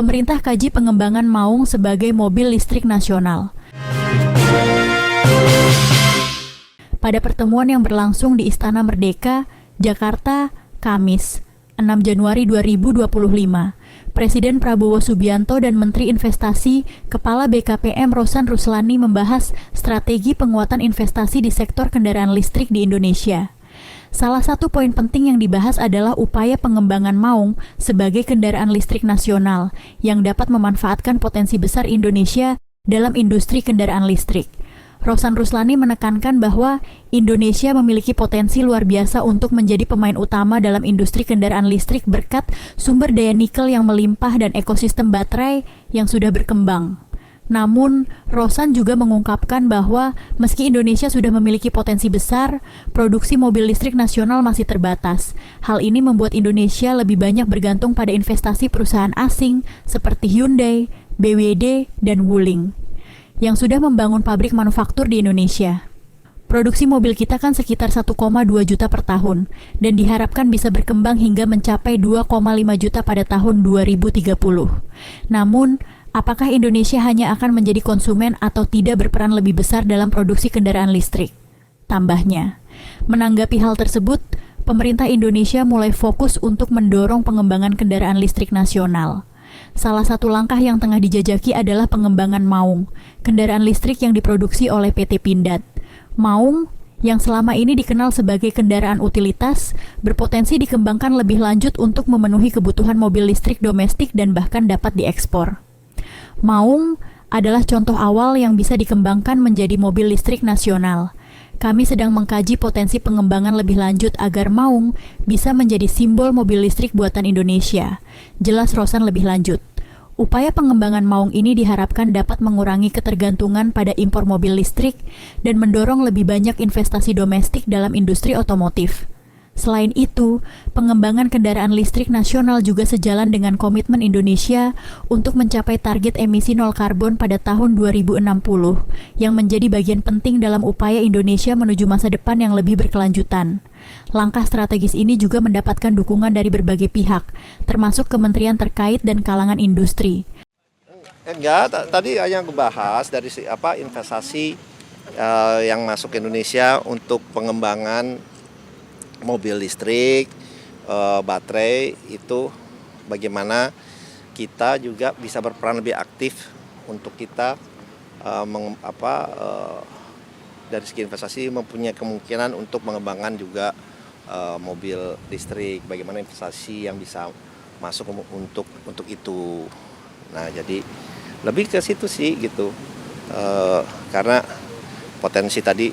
Pemerintah kaji pengembangan Maung sebagai mobil listrik nasional. Pada pertemuan yang berlangsung di Istana Merdeka, Jakarta, Kamis, 6 Januari 2025, Presiden Prabowo Subianto dan Menteri Investasi, Kepala BKPM Rosan Ruslani membahas strategi penguatan investasi di sektor kendaraan listrik di Indonesia. Salah satu poin penting yang dibahas adalah upaya pengembangan Maung sebagai kendaraan listrik nasional yang dapat memanfaatkan potensi besar Indonesia dalam industri kendaraan listrik. Rosan Ruslani menekankan bahwa Indonesia memiliki potensi luar biasa untuk menjadi pemain utama dalam industri kendaraan listrik berkat sumber daya nikel yang melimpah dan ekosistem baterai yang sudah berkembang. Namun, Rosan juga mengungkapkan bahwa meski Indonesia sudah memiliki potensi besar, produksi mobil listrik nasional masih terbatas. Hal ini membuat Indonesia lebih banyak bergantung pada investasi perusahaan asing seperti Hyundai, BWD, dan Wuling yang sudah membangun pabrik manufaktur di Indonesia. Produksi mobil kita kan sekitar 1,2 juta per tahun dan diharapkan bisa berkembang hingga mencapai 2,5 juta pada tahun 2030. Namun, apakah Indonesia hanya akan menjadi konsumen atau tidak berperan lebih besar dalam produksi kendaraan listrik? Tambahnya, menanggapi hal tersebut, pemerintah Indonesia mulai fokus untuk mendorong pengembangan kendaraan listrik nasional. Salah satu langkah yang tengah dijajaki adalah pengembangan Maung, kendaraan listrik yang diproduksi oleh PT Pindad. Maung, yang selama ini dikenal sebagai kendaraan utilitas, berpotensi dikembangkan lebih lanjut untuk memenuhi kebutuhan mobil listrik domestik dan bahkan dapat diekspor. Maung adalah contoh awal yang bisa dikembangkan menjadi mobil listrik nasional. Kami sedang mengkaji potensi pengembangan lebih lanjut agar Maung bisa menjadi simbol mobil listrik buatan Indonesia. Jelas Rosan lebih lanjut. Upaya pengembangan Maung ini diharapkan dapat mengurangi ketergantungan pada impor mobil listrik dan mendorong lebih banyak investasi domestik dalam industri otomotif. Selain itu, pengembangan kendaraan listrik nasional juga sejalan dengan komitmen Indonesia untuk mencapai target emisi nol karbon pada tahun 2060, yang menjadi bagian penting dalam upaya Indonesia menuju masa depan yang lebih berkelanjutan. Langkah strategis ini juga mendapatkan dukungan dari berbagai pihak, termasuk kementerian terkait dan kalangan industri. Tadi yang membahas dari investasi yang masuk ke Indonesia untuk pengembangan mobil listrik, baterai itu bagaimana kita juga bisa berperan lebih aktif untuk kita dari segi investasi mempunyai kemungkinan untuk mengembangkan juga mobil listrik, bagaimana investasi yang bisa masuk untuk itu. Nah, jadi lebih ke situ sih gitu, karena potensi tadi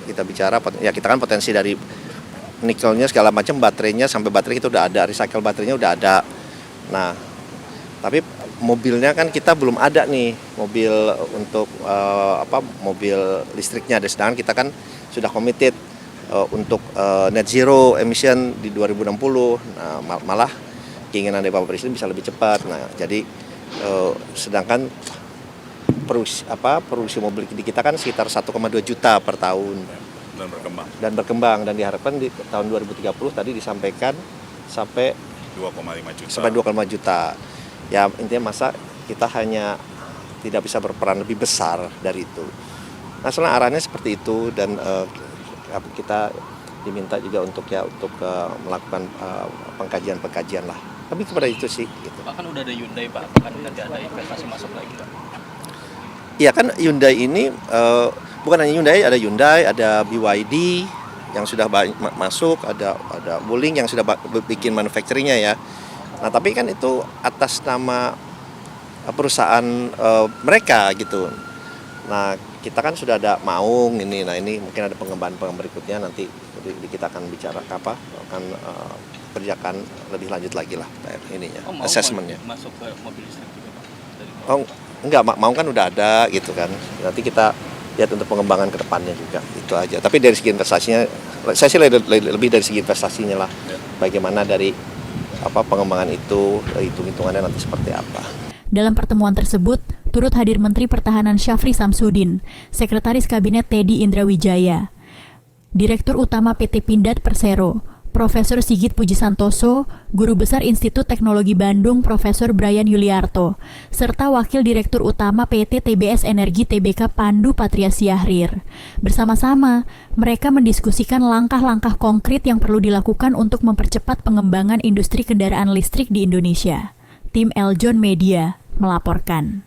kita bicara, ya kita kan potensi dari nikelnya segala macam, baterainya sampai baterai itu udah ada, recycle baterainya udah ada. Nah, tapi mobilnya kan kita belum ada nih, mobil untuk mobil listriknya. Sedangkan kita kan sudah committed untuk net zero emission di 2060. Nah, malah keinginan dari Bapak Presiden bisa lebih cepat. Nah, jadi sedangkan produksi mobil di kita kan sekitar 1,2 juta per tahun. Dan berkembang dan diharapkan di tahun 2030 tadi disampaikan sampai 2,5 juta. Ya intinya masa kita hanya tidak bisa berperan lebih besar dari itu. Nah, soalnya arahnya seperti itu dan kita diminta juga untuk melakukan pengkajian lah. Tapi kepada itu sih. Gitu. Bahkan udah ada Hyundai Pak, bahkan nanti ada investasi masuk lagi Pak. Iya kan Hyundai ini bukan hanya Hyundai, ada BYD yang sudah masuk, ada Wuling yang sudah bikin manufacturingnya ya. Nah tapi kan itu atas nama perusahaan mereka gitu. Nah kita kan sudah ada Maung ini, nah ini mungkin ada pengembangan berikutnya nanti kita akan bicara akan kerjakan lebih lanjut lagi lah ininya, assessmentnya. Masuk ke mobil listrik juga Pak? Oh enggak, Maung kan udah ada gitu kan. Nanti kita lihat untuk pengembangan ke depannya juga, itu aja. Tapi dari segi investasinya, saya sih lebih dari segi investasinya lah. Bagaimana dari pengembangan itu, hitung-hitungannya nanti seperti apa. Dalam pertemuan tersebut, turut hadir Menteri Pertahanan Syafri Samsudin, Sekretaris Kabinet Teddy Indrawijaya, Direktur Utama PT Pindad Persero, Profesor Sigit Pujisantoso, Guru Besar Institut Teknologi Bandung Profesor Brian Yuliarto, serta Wakil Direktur Utama PT TBS Energi Tbk Pandu Patria Siahrir. Bersama-sama, mereka mendiskusikan langkah-langkah konkret yang perlu dilakukan untuk mempercepat pengembangan industri kendaraan listrik di Indonesia. Tim Eljon Media melaporkan.